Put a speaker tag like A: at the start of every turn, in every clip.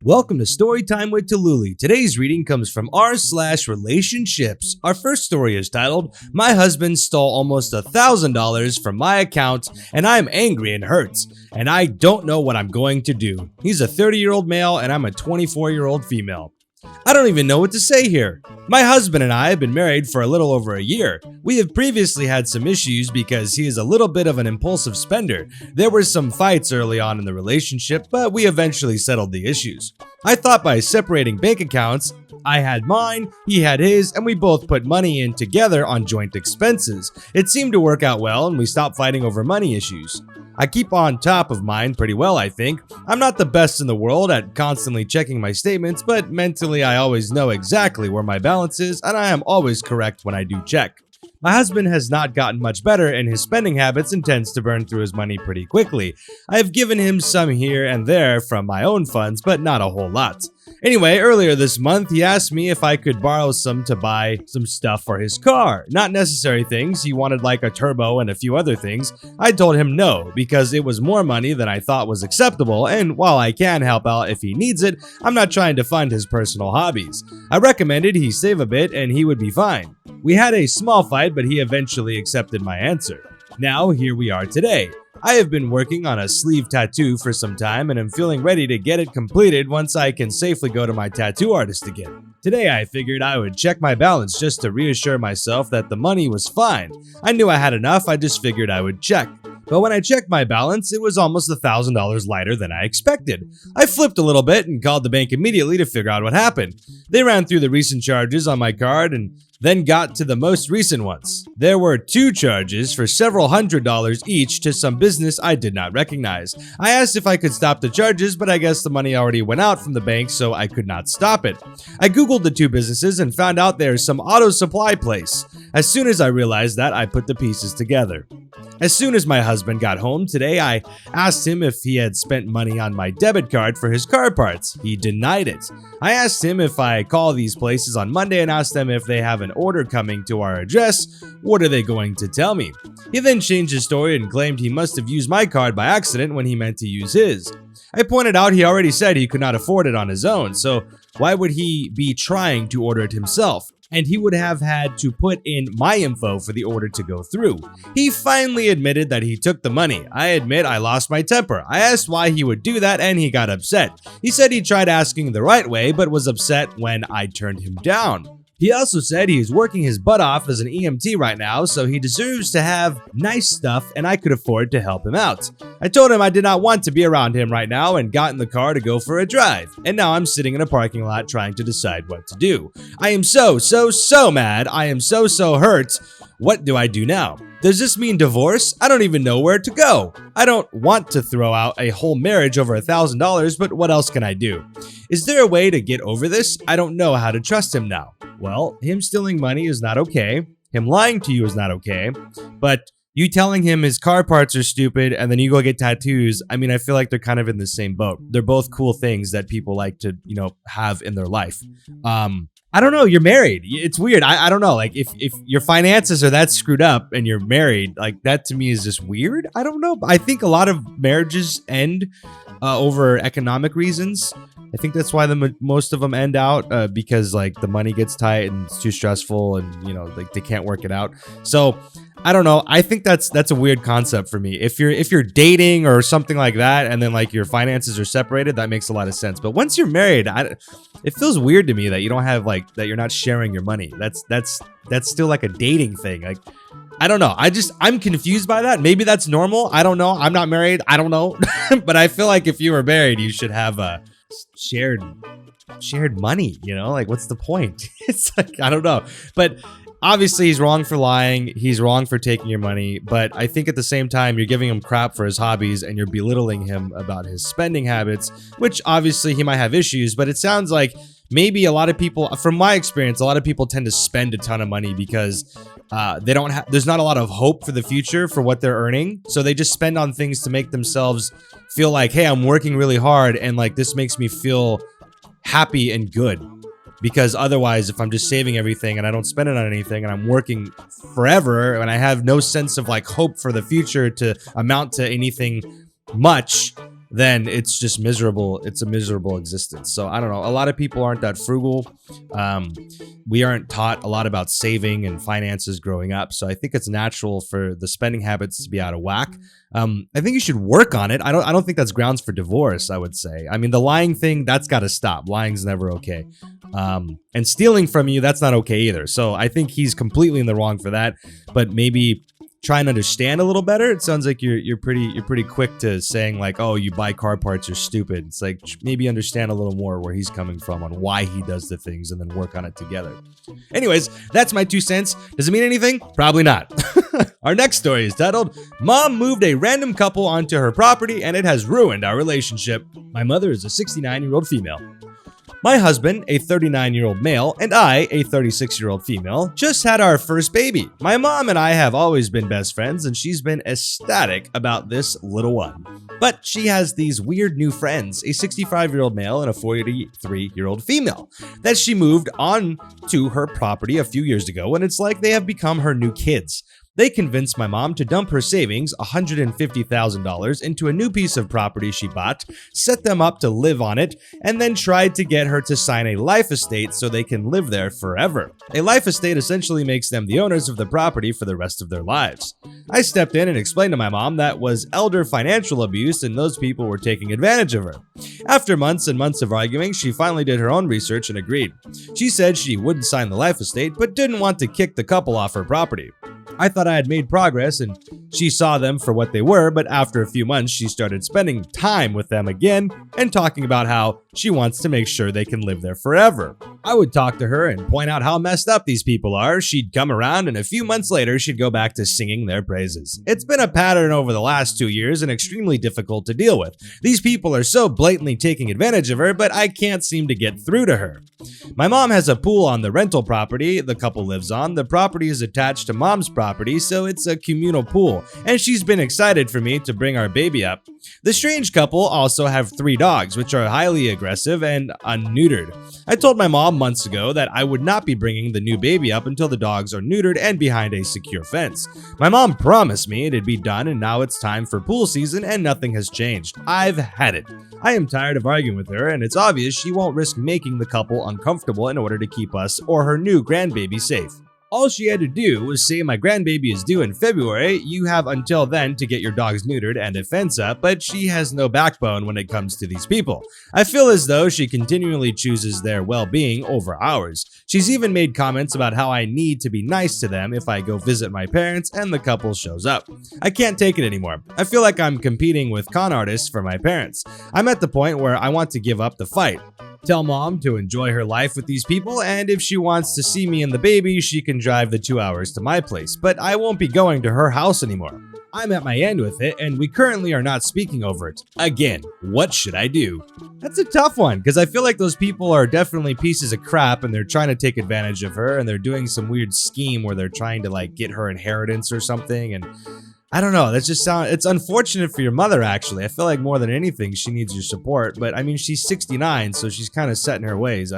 A: Welcome to Storytime with Tallulah. Today's reading comes from r/relationships. Our first story is titled, My Husband Stole Almost $1,000 from My Account and I'm Angry and Hurts, and I don't know what I'm going to do. He's a 30-year-old male and I'm a 24-year-old female. I don't even know what to say here. My husband and I have been married for a little over a year. We have previously had some issues because he is a little bit of an impulsive spender. There were some fights early on in the relationship, but we eventually settled the issues. I thought by separating bank accounts, I had mine, he had his, and we both put money in together on joint expenses. It seemed to work out well and we stopped fighting over money issues. I keep on top of mine pretty well, I think. I'm not the best in the world at constantly checking my statements, but mentally I always know exactly where my balance is and I am always correct when I do check. My husband has not gotten much better in his spending habits and tends to burn through his money pretty quickly. I have given him some here and there from my own funds, but not a whole lot. Anyway, earlier this month, he asked me if I could borrow some to buy some stuff for his car. Not necessary things, he wanted like a turbo and a few other things. I told him no, because it was more money than I thought was acceptable, and while I can help out if he needs it, I'm not trying to fund his personal hobbies. I recommended he save a bit and he would be fine. We had a small fight, but he eventually accepted my answer. Now, here we are today. I have been working on a sleeve tattoo for some time and am feeling ready to get it completed once I can safely go to my tattoo artist again. Today I figured I would check my balance just to reassure myself that the money was fine. I knew I had enough, I just figured I would check. But when I checked my balance, it was almost $1,000 lighter than I expected. I flipped a little bit and called the bank immediately to figure out what happened. They ran through the recent charges on my card and then got to the most recent ones. There were 2 charges for several $100s each to some business I did not recognize. I asked if I could stop the charges, but I guess the money already went out from the bank, so I could not stop it. I googled the 2 businesses and found out there's some auto supply place. As soon as I realized that, I put the pieces together. As soon as my husband got home today, I asked him if he had spent money on my debit card for his car parts. He denied it. I asked him if I call these places on Monday and asked them if they have an order coming to our address, what are they going to tell me? He then changed his story and claimed he must have used my card by accident when he meant to use his. I pointed out he already said he could not afford it on his own, so why would he be trying to order it himself? And he would have had to put in my info for the order to go through. He finally admitted that he took the money. I admit I lost my temper. I asked why he would do that and he got upset. He said he tried asking the right way but was upset when I turned him down. He also said he is working his butt off as an EMT right now, so he deserves to have nice stuff and I could afford to help him out. I told him I did not want to be around him right now and got in the car to go for a drive. And now I'm sitting in a parking lot trying to decide what to do. I am so mad. I am so hurt. What do I do now? Does this mean divorce? I don't even know where to go. I don't want to throw out a whole marriage over $1,000, but what else can I do? Is there a way to get over this? I don't know how to trust him now. Well, him stealing money is not okay. Him lying to you is not okay. But you telling him his car parts are stupid and then you go get tattoos, I mean, I feel like they're kind of in the same boat. They're both cool things that people like to, have in their life. I don't know, you're married. It's weird. I don't know. Like if your finances are that screwed up and you're married, like that to me is just weird. I don't know. I think a lot of marriages end over economic reasons. I think that's why most of them end out because like the money gets tight and it's too stressful and like they can't work it out. So I don't know. I think that's a weird concept for me. If you're dating or something like that and then like your finances are separated, that makes a lot of sense. But once you're married, it feels weird to me that you don't have like that you're not sharing your money. That's still like a dating thing. Like I don't know. I'm confused by that. Maybe that's normal. I don't know. I'm not married. I don't know. But I feel like if you were married, you should have a shared money, like what's the point? It's like, I don't know. But obviously he's wrong for lying. He's wrong for taking your money. But I think at the same time, you're giving him crap for his hobbies and you're belittling him about his spending habits, which obviously he might have issues, but it sounds like maybe a lot of people, from my experience, a lot of people tend to spend a ton of money because there's not a lot of hope for the future for what they're earning. So they just spend on things to make themselves feel like, hey, I'm working really hard and like this makes me feel happy and good. Because otherwise, if I'm just saving everything and I don't spend it on anything and I'm working forever and I have no sense of like hope for the future to amount to anything much, then it's just miserable. It's a miserable existence. So I don't know. A lot of people aren't that frugal. We aren't taught a lot about saving and finances growing up. So I think it's natural for the spending habits to be out of whack. I think you should work on it. I don't think that's grounds for divorce, I would say. I mean, the lying thing, that's got to stop. Lying's never okay. And stealing from you, that's not okay either. So I think he's completely in the wrong for that. But maybe try and understand a little better. It sounds like you're pretty quick to saying like, oh, you buy car parts, you're stupid. It's like, maybe understand a little more where he's coming from on why he does the things and then work on it together. Anyways, that's my 2 cents. Does it mean anything? Probably not. Our next story is titled, Mom moved a random couple onto her property and it has ruined our relationship. My mother is a 69-year-old female. My husband, a 39-year-old male, and I, a 36-year-old female, just had our first baby. My mom and I have always been best friends, and she's been ecstatic about this little one. But she has these weird new friends, a 65-year-old male and a 43-year-old female, that she moved on to her property a few years ago, and it's like they have become her new kids. They convinced my mom to dump her savings, $150,000, into a new piece of property she bought, set them up to live on it, and then tried to get her to sign a life estate so they can live there forever. A life estate essentially makes them the owners of the property for the rest of their lives. I stepped in and explained to my mom that was elder financial abuse and those people were taking advantage of her. After months and months of arguing, she finally did her own research and agreed. She said she wouldn't sign the life estate, but didn't want to kick the couple off her property. I thought I had made progress and she saw them for what they were, but after a few months, she started spending time with them again and talking about how she wants to make sure they can live there forever. I would talk to her and point out how messed up these people are. She'd come around and a few months later, she'd go back to singing their praises. It's been a pattern over the last 2 years and extremely difficult to deal with. These people are so blatantly taking advantage of her, but I can't seem to get through to her. My mom has a pool on the rental property the couple lives on. The property is attached to mom's property, so it's a communal pool, and she's been excited for me to bring our baby up. The strange couple also have 3 dogs, which are highly aggressive and unneutered. I told my mom months ago that I would not be bringing the new baby up until the dogs are neutered and behind a secure fence. My mom promised me it'd be done, and now it's time for pool season and nothing has changed. I've had it. I am tired of arguing with her, and it's obvious she won't risk making the couple uncomfortable in order to keep us or her new grandbaby safe. All she had to do was say my grandbaby is due in February, you have until then to get your dogs neutered and a fence up, but she has no backbone when it comes to these people. I feel as though she continually chooses their well-being over ours. She's even made comments about how I need to be nice to them if I go visit my parents and the couple shows up. I can't take it anymore. I feel like I'm competing with con artists for my parents. I'm at the point where I want to give up the fight. Tell mom to enjoy her life with these people, and if she wants to see me and the baby, she can drive the 2 hours to my place, but I won't be going to her house anymore. I'm at my end with it, and we currently are not speaking over it. Again, what should I do? That's a tough one, because I feel like those people are definitely pieces of crap, and they're trying to take advantage of her, and they're doing some weird scheme where they're trying to, like, get her inheritance or something, and I don't know, it's unfortunate for your mother, actually. I feel like more than anything, she needs your support, but I mean, she's 69, so she's kind of set in her ways.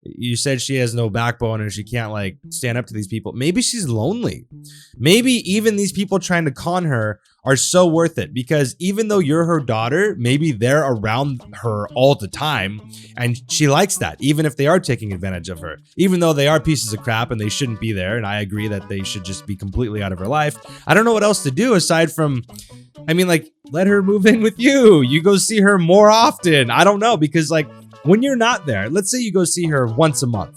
A: You said she has no backbone and she can't like stand up to these people. Maybe she's lonely. Maybe even these people trying to con her are so worth it, because even though you're her daughter, maybe they're around her all the time and she likes that, even if they are taking advantage of her, even though they are pieces of crap and they shouldn't be there. And I agree that they should just be completely out of her life. I don't know what else to do aside from, I mean, like, let her move in with you. You go see her more often. I don't know, because like, when you're not there, let's say you go see her once a month,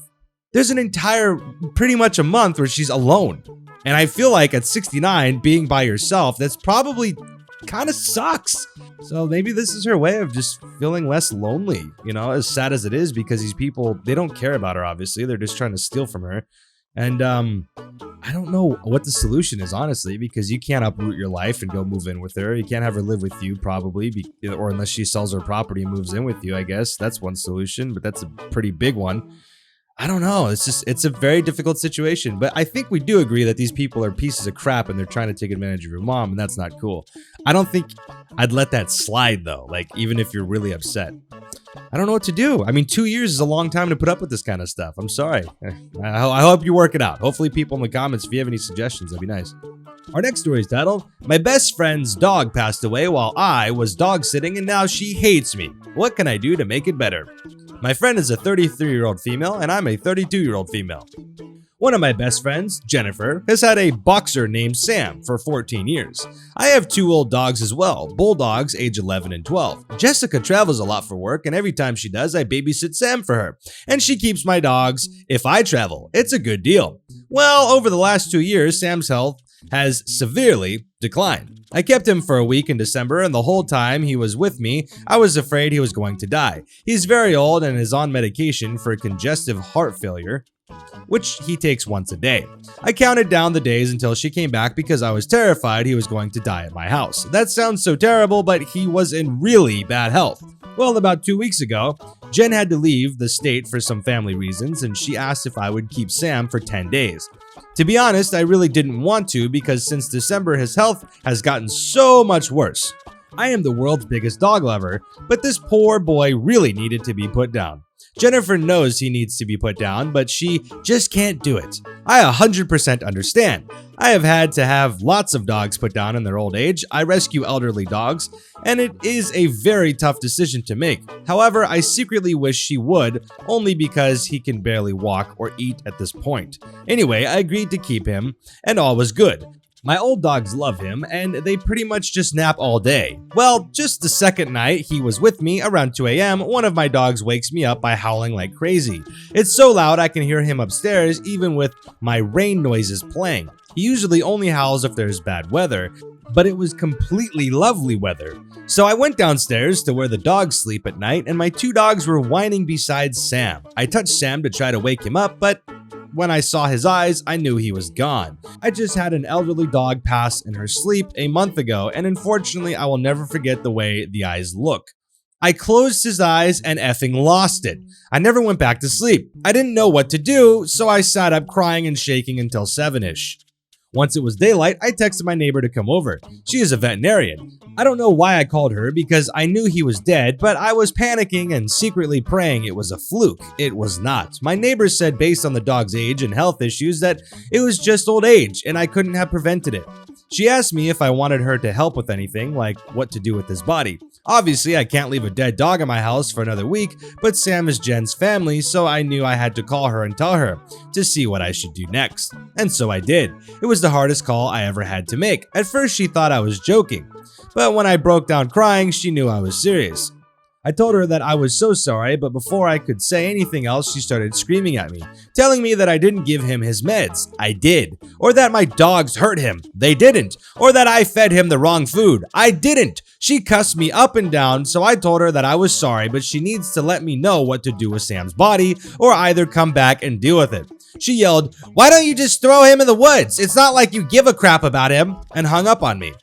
A: there's an entire, pretty much a month where she's alone. And I feel like at 69, being by yourself, that's probably kind of sucks. So maybe this is her way of just feeling less lonely, you know, as sad as it is, because these people, they don't care about her, obviously. They're just trying to steal from her. And I don't know what the solution is, honestly, because you can't uproot your life and go move in with her. You can't have her live with you, probably, or unless she sells her property and moves in with you, I guess. That's one solution, but that's a pretty big one. I don't know. It's a very difficult situation, but I think we do agree that these people are pieces of crap and they're trying to take advantage of your mom, and that's not cool. I don't think I'd let that slide, though, like, even if you're really upset. I don't know what to do. I mean, 2 years is a long time to put up with this kind of stuff. I'm sorry. I hope you work it out. Hopefully people in the comments, if you have any suggestions, that'd be nice. Our next story is titled, My Best Friend's Dog Passed Away While I Was Dog Sitting and Now She Hates Me. What can I do to make it better? My friend is a 33-year-old female and I'm a 32-year-old female. One of my best friends, Jennifer, has had a boxer named Sam for 14 years. I have 2 old dogs as well, bulldogs age 11 and 12. Jessica travels a lot for work and every time she does, I babysit Sam for her. And she keeps my dogs if I travel. It's a good deal. Well, over the last 2 years, Sam's health has severely declined. I kept him for a week in December and the whole time he was with me, I was afraid he was going to die. He's very old and is on medication for congestive heart failure, which he takes once a day. I counted down the days until she came back because I was terrified he was going to die at my house. That sounds so terrible, but he was in really bad health. Well, about 2 weeks ago, Jen had to leave the state for some family reasons and she asked if I would keep Sam for 10 days. To be honest, I really didn't want to because since December his health has gotten so much worse. I am the world's biggest dog lover, but this poor boy really needed to be put down. Jennifer knows he needs to be put down, but she just can't do it. I 100% understand. I have had to have lots of dogs put down in their old age. I rescue elderly dogs, and it is a very tough decision to make. However, I secretly wish she would, only because he can barely walk or eat at this point. Anyway, I agreed to keep him, and all was good. My old dogs love him, and they pretty much just nap all day. Well, just the second night he was with me, around 2 a.m., one of my dogs wakes me up by howling like crazy. It's so loud I can hear him upstairs even with my rain noises playing. He usually only howls if there's bad weather, but it was completely lovely weather. So I went downstairs to where the dogs sleep at night, and my 2 dogs were whining beside Sam. I touched Sam to try to wake him up, but when I saw his eyes, I knew he was gone. I just had an elderly dog pass in her sleep a month ago, and unfortunately, I will never forget the way the eyes look. I closed his eyes and effing lost it. I never went back to sleep. I didn't know what to do, so I sat up crying and shaking until 7-ish. Once it was daylight, I texted my neighbor to come over. She is a veterinarian. I don't know why I called her because I knew he was dead, but I was panicking and secretly praying it was a fluke. It was not. My neighbor said based on the dog's age and health issues that it was just old age and I couldn't have prevented it. She asked me if I wanted her to help with anything, like what to do with his body. Obviously, I can't leave a dead dog in my house for another week, but Sam is Jen's family, so I knew I had to call her and tell her to see what I should do next. And so I did. It was the hardest call I ever had to make. At first, she thought I was joking, but when I broke down crying, she knew I was serious. I told her that I was so sorry, but before I could say anything else, she started screaming at me, telling me that I didn't give him his meds. I did. Or that my dogs hurt him. They didn't. Or that I fed him the wrong food. I didn't. She cussed me up and down, so I told her that I was sorry, but she needs to let me know what to do with Sam's body, or either come back and deal with it. She yelled, "Why don't you just throw him in the woods? It's not like you give a crap about him," and hung up on me.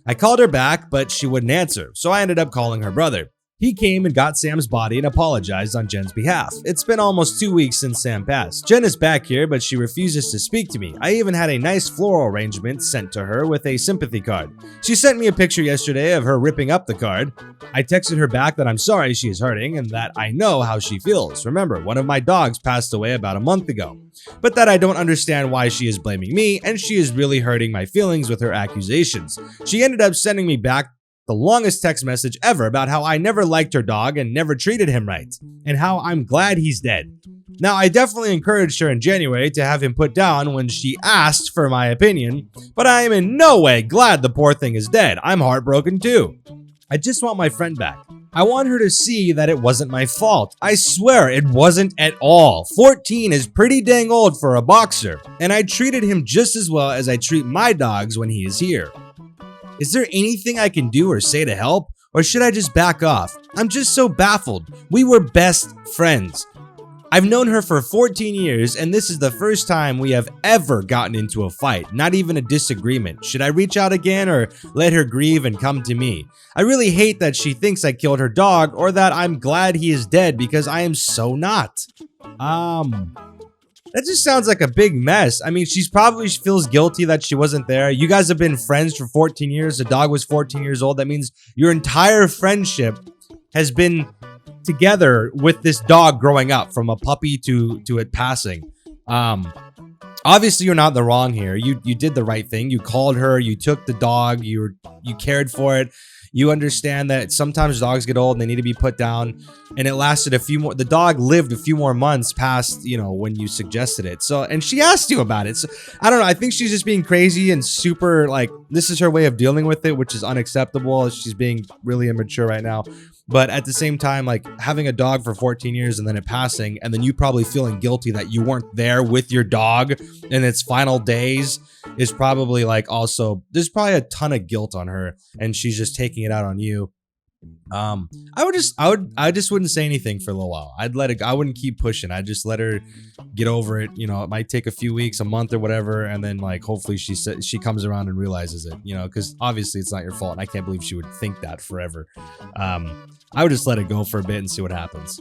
A: I called her back, but she wouldn't answer, so I ended up calling her brother. He came and got Sam's body and apologized on Jen's behalf. It's been almost 2 weeks since Sam passed. Jen is back here, but she refuses to speak to me. I even had a nice floral arrangement sent to her with a sympathy card. She sent me a picture yesterday of her ripping up the card. I texted her back that I'm sorry she is hurting and that I know how she feels. Remember, one of my dogs passed away about a month ago. But that I don't understand why she is blaming me, and she is really hurting my feelings with her accusations. She ended up sending me back the longest text message ever about how I never liked her dog and never treated him right, and how I'm glad he's dead. Now, I definitely encouraged her in January to have him put down when she asked for my opinion, but I am in no way glad the poor thing is dead. I'm heartbroken too. I just want my friend back. I want her to see that it wasn't my fault. I swear it wasn't at all. 14 is pretty dang old for a boxer, and I treated him just as well as I treat my dogs when he is here. Is there anything I can do or say to help? Or should I just back off? I'm just so baffled. We were best friends. I've known her for 14 years, and this is the first time we have ever gotten into a fight, not even a disagreement. Should I reach out again or let her grieve and come to me? I really hate that she thinks I killed her dog or that I'm glad he is dead because I am so not. That just sounds like a big mess. I mean, she probably feels guilty that she wasn't there. You guys have been friends for 14 years. The dog was 14 years old. That means your entire friendship has been together with this dog growing up from a puppy to it passing. Obviously, you're not in the wrong here. You did the right thing. You called her. You took the dog. You cared for it. You understand that sometimes dogs get old and they need to be put down. And it lasted a few more. The dog lived a few more months past, you know, when you suggested it. So, and she asked you about it. So, I don't know. I think she's just being crazy and super like, this is her way of dealing with it, which is unacceptable. She's being really immature right now. But at the same time, like having a dog for 14 years and then it passing, and then you probably feeling guilty that you weren't there with your dog in its final days is probably like also, there's probably a ton of guilt on her and she's just taking it out on you. I just wouldn't say anything for a little while. I'd let it go. I wouldn't keep pushing. I'd just let her get over it. You know, it might take a few weeks, a month or whatever. And then like, hopefully she comes around and realizes it, you know, cause obviously it's not your fault. And I can't believe she would think that forever. I would just let it go for a bit and see what happens.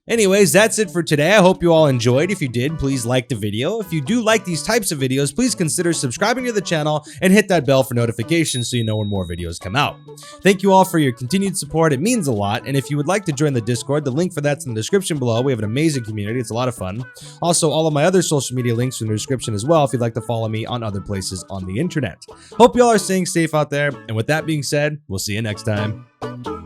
A: Anyways, that's it for today. I hope you all enjoyed. If you did, please like the video. If you do like these types of videos, please consider subscribing to the channel and hit that bell for notifications so you know when more videos come out. Thank you all for your continued support. It means a lot. And if you would like to join the Discord, the link for that's in the description below. We have an amazing community. It's a lot of fun. Also, all of my other social media links are in the description as well if you'd like to follow me on other places on the internet. Hope you all are staying safe out there. And with that being said, we'll see you next time.